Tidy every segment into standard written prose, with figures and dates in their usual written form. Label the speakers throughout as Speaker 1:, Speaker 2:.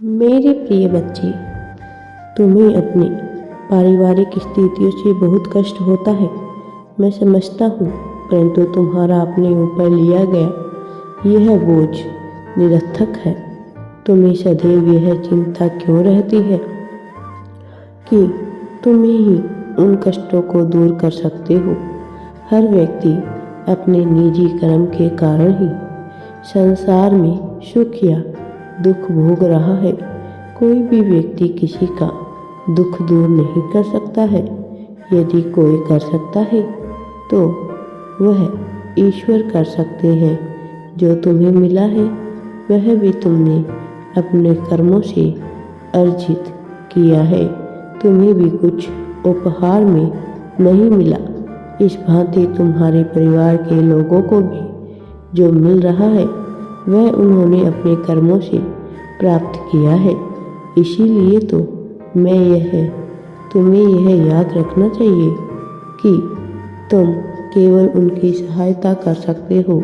Speaker 1: मेरे प्रिय बच्चे, तुम्हें अपनी पारिवारिक स्थितियों से बहुत कष्ट होता है, मैं समझता हूँ। परंतु तुम्हारा अपने ऊपर लिया गया यह बोझ निरर्थक है। तुम्हें सदैव यह चिंता क्यों रहती है कि तुम ही उन कष्टों को दूर कर सकते हो। हर व्यक्ति अपने निजी कर्म के कारण ही संसार में सुख या दुख भोग रहा है। कोई भी व्यक्ति किसी का दुख दूर नहीं कर सकता है। यदि कोई कर सकता है तो वह ईश्वर कर सकते हैं। जो तुम्हें मिला है वह भी तुमने अपने कर्मों से अर्जित किया है। तुम्हें भी कुछ उपहार में नहीं मिला। इस भांति तुम्हारे परिवार के लोगों को भी जो मिल रहा है वह उन्होंने अपने कर्मों से प्राप्त किया है। इसीलिए तो तुम्हें यह याद रखना चाहिए कि तुम केवल उनकी सहायता कर सकते हो।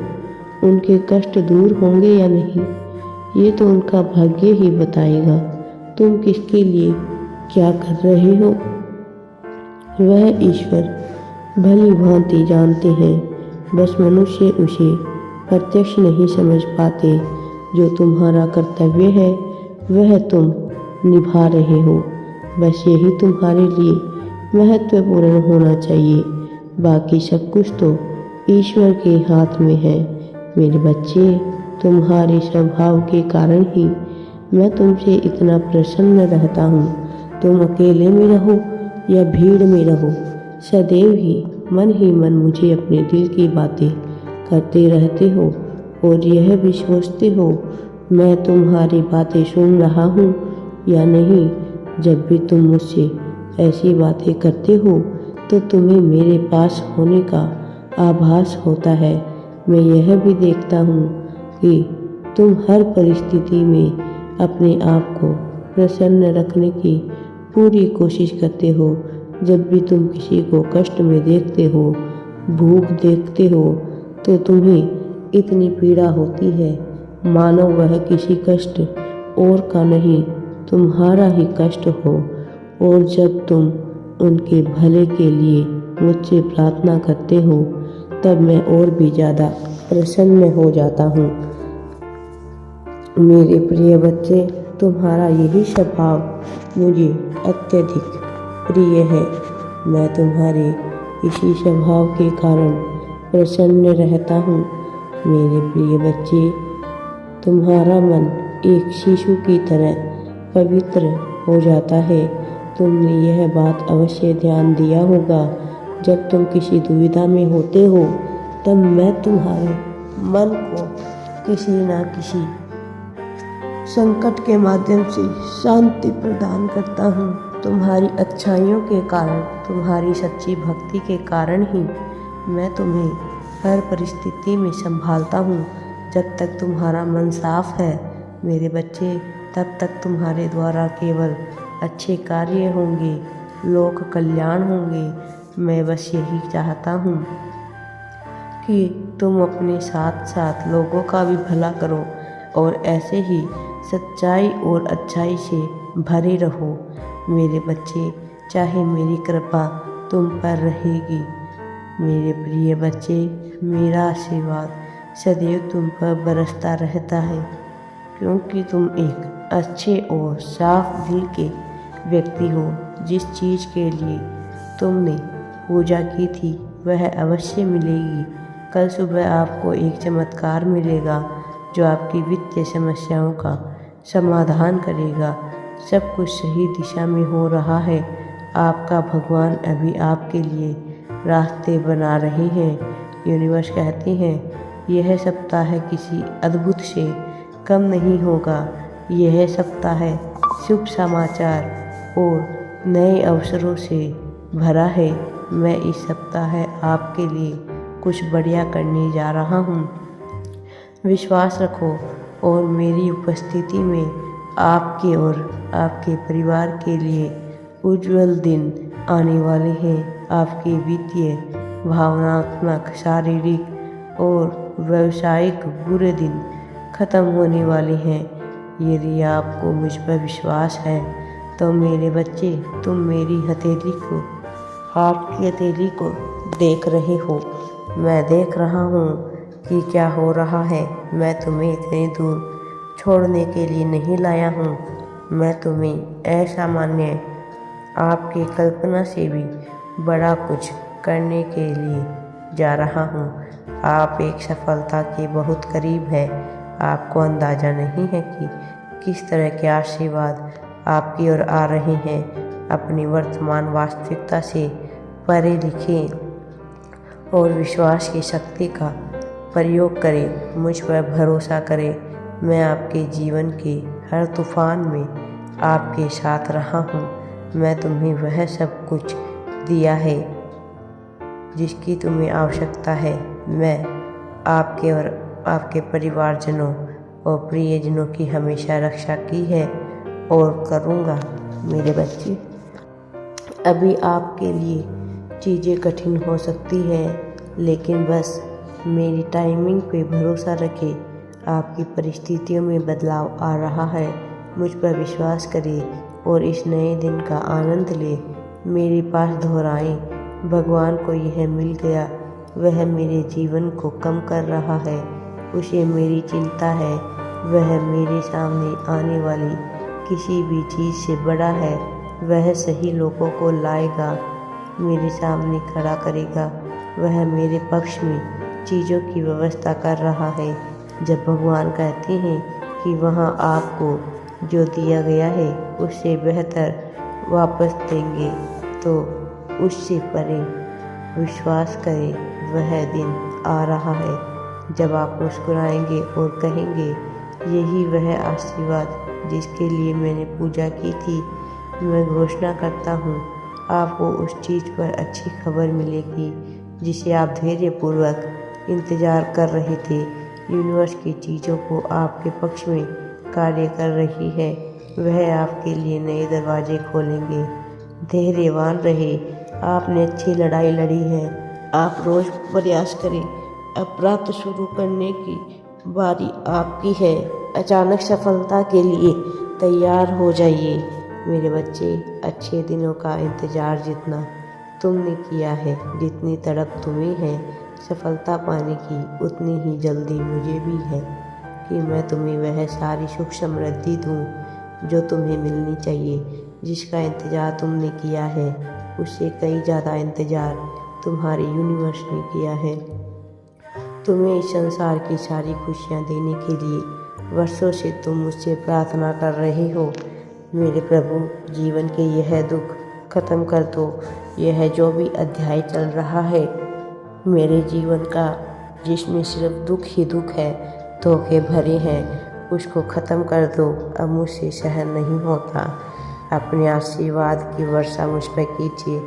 Speaker 1: उनके कष्ट दूर होंगे या नहीं ये तो उनका भाग्य ही बताएगा। तुम किसके लिए क्या कर रहे हो वह ईश्वर भली भांति जानते हैं। बस मनुष्य उसे प्रत्यक्ष नहीं समझ पाते। जो तुम्हारा कर्तव्य है वह तुम निभा रहे हो। बस यही तुम्हारे लिए महत्वपूर्ण होना चाहिए। बाकी सब कुछ तो ईश्वर के हाथ में है। मेरे बच्चे, तुम्हारे स्वभाव के कारण ही मैं तुमसे इतना प्रसन्न रहता हूँ। तुम अकेले में रहो या भीड़ में रहो, सदैव ही मन मुझे अपने दिल की बातें करते रहते हो और यह भी सोचते हो मैं तुम्हारी बातें सुन रहा हूँ या नहीं। जब भी तुम मुझसे ऐसी बातें करते हो तो तुम्हें मेरे पास होने का आभास होता है। मैं यह भी देखता हूँ कि तुम हर परिस्थिति में अपने आप को प्रसन्न रखने की पूरी कोशिश करते हो। जब भी तुम किसी को कष्ट में देखते हो, भूख देखते हो तो तुम्हें इतनी पीड़ा होती है मानो वह किसी कष्ट और का नहीं तुम्हारा ही कष्ट हो। और जब तुम उनके भले के लिए मुझसे प्रार्थना करते हो तब मैं और भी ज़्यादा प्रसन्न हो जाता हूँ। मेरे प्रिय बच्चे, तुम्हारा यही स्वभाव मुझे अत्यधिक प्रिय है। मैं तुम्हारे इसी स्वभाव के कारण प्रसन्न रहता हूँ। मेरे प्रिय बच्चे, तुम्हारा मन एक शिशु की तरह पवित्र हो जाता है। तुमने यह बात अवश्य ध्यान दिया होगा। जब तुम किसी दुविधा में होते हो तब मैं तुम्हारे मन को किसी न किसी संकट के माध्यम से शांति प्रदान करता हूँ। तुम्हारी अच्छाइयों के कारण, तुम्हारी सच्ची भक्ति के कारण ही मैं तुम्हें हर परिस्थिति में संभालता हूँ। जब तक तुम्हारा मन साफ है मेरे बच्चे, तब तक तुम्हारे द्वारा केवल अच्छे कार्य होंगे, लोक कल्याण होंगे। मैं बस यही चाहता हूँ कि तुम अपने साथ साथ लोगों का भी भला करो और ऐसे ही सच्चाई और अच्छाई से भरे रहो। मेरे बच्चे, चाहे मेरी कृपा तुम पर रहेगी। मेरे प्रिय बच्चे, मेरा आशीर्वाद सदैव तुम पर बरसता रहता है, क्योंकि तुम एक अच्छे और साफ दिल के व्यक्ति हो। जिस चीज़ के लिए तुमने पूजा की थी वह अवश्य मिलेगी। कल सुबह आपको एक चमत्कार मिलेगा जो आपकी वित्तीय समस्याओं का समाधान करेगा। सब कुछ सही दिशा में हो रहा है। आपका भगवान अभी आपके लिए रास्ते बना रहे हैं। यूनिवर्स कहते हैं यह सप्ताह किसी अद्भुत से कम नहीं होगा। यह सप्ताह शुभ समाचार और नए अवसरों से भरा है। मैं इस सप्ताह आपके लिए कुछ बढ़िया करने जा रहा हूँ। विश्वास रखो और मेरी उपस्थिति में आपके और आपके परिवार के लिए उज्जवल दिन आने वाले हैं। आपके वित्तीय, भावनात्मक, शारीरिक और व्यावसायिक बुरे दिन खत्म होने वाले हैं। यदि आपको मुझ पर विश्वास है तो मेरे बच्चे, तुम मेरी हथेली को, हाथ की हथेली को देख रहे हो। मैं देख रहा हूँ कि क्या हो रहा है। मैं तुम्हें इतनी दूर छोड़ने के लिए नहीं लाया हूँ। मैं तुम्हें असामान्य, आपकी कल्पना से भी बड़ा कुछ करने के लिए जा रहा हूँ। आप एक सफलता के बहुत करीब है। आपको अंदाज़ा नहीं है कि किस तरह के आशीर्वाद आपकी ओर आ रहे हैं। अपनी वर्तमान वास्तविकता से परे लिखें और विश्वास की शक्ति का प्रयोग करें। मुझ पर भरोसा करें। मैं आपके जीवन के हर तूफान में आपके साथ रहा हूँ। मैं तुम्हें वह सब कुछ दिया है जिसकी तुम्हें आवश्यकता है। मैं आपके और आपके परिवारजनों और प्रियजनों की हमेशा रक्षा की है और करूँगा। मेरे बच्चे, अभी आपके लिए चीज़ें कठिन हो सकती है, लेकिन बस मेरी टाइमिंग पे भरोसा रखें। आपकी परिस्थितियों में बदलाव आ रहा है। मुझ पर विश्वास करें और इस नए दिन का आनंद लें। मेरे पास दोहराएं, भगवान को यह मिल गया। वह मेरे जीवन को कम कर रहा है। उसे मेरी चिंता है। वह मेरे सामने आने वाली किसी भी चीज़ से बड़ा है। वह सही लोगों को लाएगा, मेरे सामने खड़ा करेगा। वह मेरे पक्ष में चीज़ों की व्यवस्था कर रहा है। जब भगवान कहते हैं कि वहाँ आपको जो दिया गया है उससे बेहतर वापस देंगे, तो उससे परे विश्वास करें। वह दिन आ रहा है जब आप मुस्कुराएंगे और कहेंगे, यही वह आशीर्वाद जिसके लिए मैंने पूजा की थी। मैं घोषणा करता हूँ, आपको उस चीज़ पर अच्छी खबर मिलेगी जिसे आप धैर्यपूर्वक इंतज़ार कर रहे थे। यूनिवर्स की चीज़ों को आपके पक्ष में कार्य कर रही है। वह आपके लिए नए दरवाजे खोलेंगे। धैर्यवान रहे। आपने अच्छी लड़ाई लड़ी है। आप रोज़ प्रयास करें। अब प्रातः शुरू करने की बारी आपकी है। अचानक सफलता के लिए तैयार हो जाइए। मेरे बच्चे, अच्छे दिनों का इंतज़ार जितना तुमने किया है, जितनी तड़प तुम्हें है सफलता पाने की, उतनी ही जल्दी मुझे भी है कि मैं तुम्हें वह सारी सुख समृद्धि दूँ जो तुम्हें मिलनी चाहिए। जिसका इंतज़ार तुमने किया है उससे कई ज़्यादा इंतज़ार तुम्हारे यूनिवर्स ने किया है। तुम्हें इस संसार की सारी खुशियाँ देने के लिए वर्षों से तुम मुझसे प्रार्थना कर रहे हो। मेरे प्रभु, जीवन के यह दुख खत्म कर दो। यह जो भी अध्याय चल रहा है मेरे जीवन का, जिसमें सिर्फ दुख ही दुख है, धोखे भरे हैं, उसको ख़त्म कर दो। अब मुझसे सहन नहीं होता। अपने आशीर्वाद की वर्षा मुझ पर कीजिए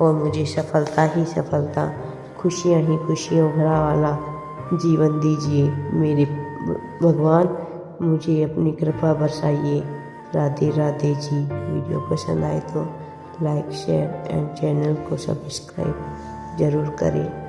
Speaker 1: और मुझे सफलता ही सफलता, खुशियाँ ही खुशियों भरा वाला जीवन दीजिए। मेरे भगवान, मुझे अपनी कृपा बरसाइए। राधे राधे जी। वीडियो पसंद आए तो लाइक, शेयर एंड चैनल को सब्सक्राइब ज़रूर करें।